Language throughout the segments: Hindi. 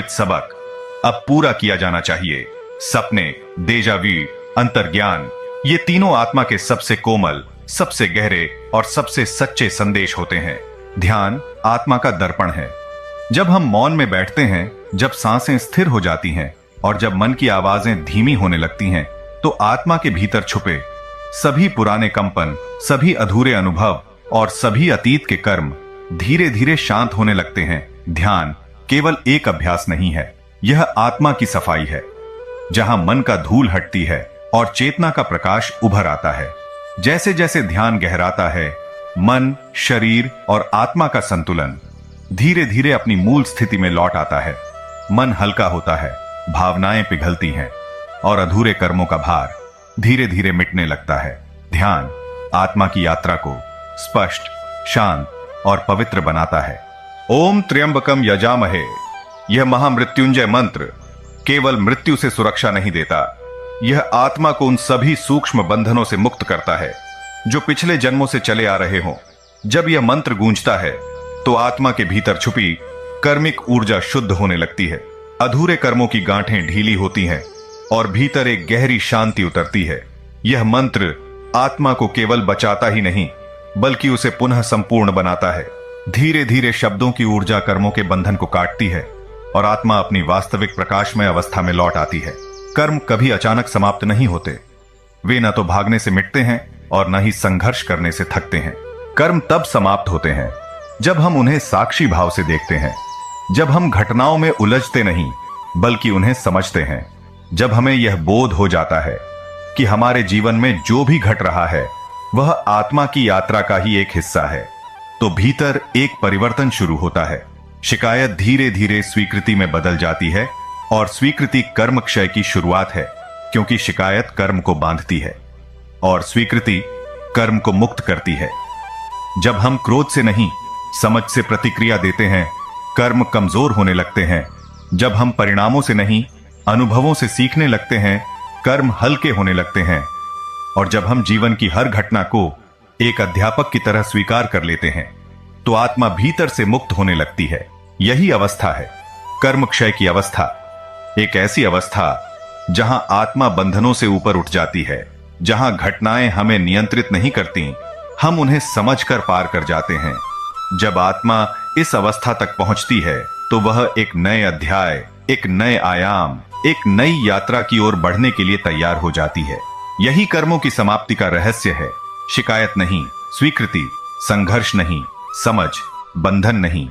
सबक अब पूरा किया जाना चाहिए। सपने, डेजावी, अंतर्ज्ञान, ये तीनों आत्मा के सबसे कोमल, सबसे गहरे और सबसे सच्चे संदेश होते हैं। ध्यान आत्मा का दर्पण है। जब हम मौन में बैठते हैं, जब सांसें स्थिर हो जाती हैं और जब मन की आवाजें धीमी होने लगती हैं, तो आत्मा के भीतर छुपे सभी पुराने कंपन, सभी अधूरे अनुभव और सभी अतीत के कर्म धीरे धीरे शांत होने लगते हैं। ध्यान केवल एक अभ्यास नहीं है, यह आत्मा की सफाई है, जहां मन का धूल हटती है और चेतना का प्रकाश उभर आता है। जैसे जैसे ध्यान गहराता है, मन, शरीर और आत्मा का संतुलन धीरे धीरे अपनी मूल स्थिति में लौट आता है। मन हल्का होता है, भावनाएं पिघलती हैं और अधूरे कर्मों का भार धीरे धीरे मिटने लगता है। ध्यान आत्मा की यात्रा को स्पष्ट, शांत और पवित्र बनाता है। ओम त्र्यंबकम यजामहे, यह महामृत्युंजय मंत्र केवल मृत्यु से सुरक्षा नहीं देता, यह आत्मा को उन सभी सूक्ष्म बंधनों से मुक्त करता है जो पिछले जन्मों से चले आ रहे हों। जब यह मंत्र गूंजता है तो आत्मा के भीतर छुपी कर्मिक ऊर्जा शुद्ध होने लगती है, अधूरे कर्मों की गांठें ढीली होती हैं और भीतर एक गहरी शांति उतरती है। यह मंत्र आत्मा को केवल बचाता ही नहीं, बल्कि उसे पुनः संपूर्ण बनाता है। धीरे धीरे शब्दों की ऊर्जा कर्मों के बंधन को काटती है और आत्मा अपनी वास्तविक प्रकाशमय अवस्था में लौट आती है। कर्म कभी अचानक समाप्त नहीं होते, वे न तो भागने से मिटते हैं और न ही संघर्ष करने से थकते हैं। कर्म तब समाप्त होते हैं जब हम उन्हें साक्षी भाव से देखते हैं, जब हम घटनाओं में उलझते नहीं बल्कि उन्हें समझते हैं, जब हमें यह बोध हो जाता है कि हमारे जीवन में जो भी घट रहा है वह आत्मा की यात्रा का ही एक हिस्सा है, तो भीतर एक परिवर्तन शुरू होता है। शिकायत धीरे धीरे स्वीकृति में बदल जाती है और स्वीकृति कर्म क्षय की शुरुआत है, क्योंकि शिकायत कर्म को बांधती है और स्वीकृति कर्म को मुक्त करती है। जब हम क्रोध से नहीं, समझ से प्रतिक्रिया देते हैं, कर्म कमजोर होने लगते हैं। जब हम परिणामों से नहीं, अनुभवों से सीखने लगते हैं, कर्म हल्के होने लगते हैं। और जब हम जीवन की हर घटना को एक अध्यापक की तरह स्वीकार कर लेते हैं, तो आत्मा भीतर से मुक्त होने लगती है। यही अवस्था है कर्म क्षय की अवस्था, एक ऐसी अवस्था जहां आत्मा बंधनों से ऊपर उठ जाती है, जहां घटनाएं हमें नियंत्रित नहीं करती, हम उन्हें समझकर पार कर जाते हैं। जब आत्मा इस अवस्था तक पहुंचती है तो वह एक नए अध्याय, एक नए आयाम, एक नई यात्रा की ओर बढ़ने के लिए तैयार हो जाती है। यही कर्मों की समाप्ति का रहस्य है। शिकायत नहीं, स्वीकृति, संघर्ष नहीं, समझ, बंधन नहीं,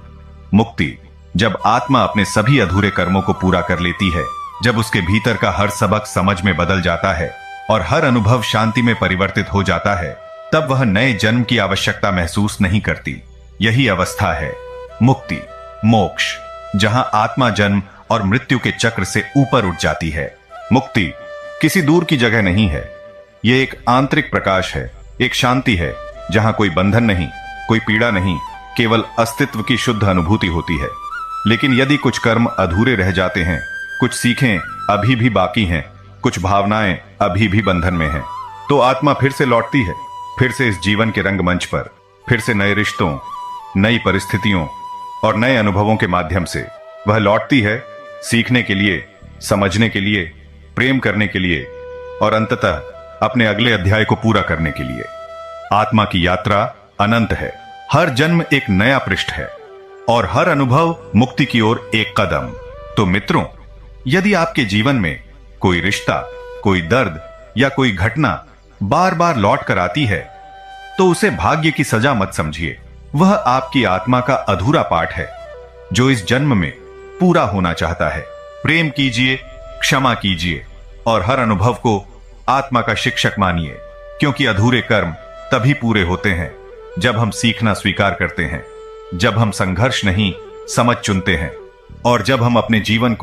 मुक्ति। जब आत्मा अपने सभी अधूरे कर्मों को पूरा कर लेती है, जब उसके भीतर का हर सबक समझ में बदल जाता है और हर अनुभव शांति में परिवर्तित हो जाता है, तब वह नए जन्म की आवश्यकता महसूस नहीं करती। यही अवस्था है मुक्ति, मोक्ष, जहां आत्मा जन्म और मृत्यु के चक्र से ऊपर उठ जाती है। मुक्ति किसी दूर की जगह नहीं है, यह एक आंतरिक प्रकाश है, एक शांति है जहां कोई बंधन नहीं, कोई पीड़ा नहीं, केवल अस्तित्व की शुद्ध अनुभूति होती है। लेकिन यदि कुछ कर्म अधूरे रह जाते हैं, कुछ सीखें अभी भी बाकी हैं, कुछ भावनाएं अभी भी बंधन में हैं, तो आत्मा फिर से लौटती है, फिर से इस जीवन के रंगमंच पर, फिर से नए रिश्तों, नई परिस्थितियों और नए अनुभवों के माध्यम से वह लौटती है, सीखने के लिए, समझने के लिए, प्रेम करने के लिए और अंततः अपने अगले अध्याय को पूरा करने के लिए। आत्मा की यात्रा अनंत है, हर जन्म एक नया पृष्ठ है और हर अनुभव मुक्ति की ओर एक कदम। तो मित्रों, यदि आपके जीवन में कोई रिश्ता, कोई दर्द या कोई घटना बार बार लौट कर आती है, तो उसे भाग्य की सजा मत समझिए। वह आपकी आत्मा का अधूरा पाठ है जो इस जन्म में पूरा होना चाहता है। प्रेम कीजिए, क्षमा कीजिए और हर अनुभव को आत्मा का शिक्षक मानिए, क्योंकि अधूरे कर्म तभी पूरे होते हैं जब हम सीखना स्वीकार करते हैं, जब हम संघर्ष नहीं, समझ चुनते हैं और जब हम अपने जीवन को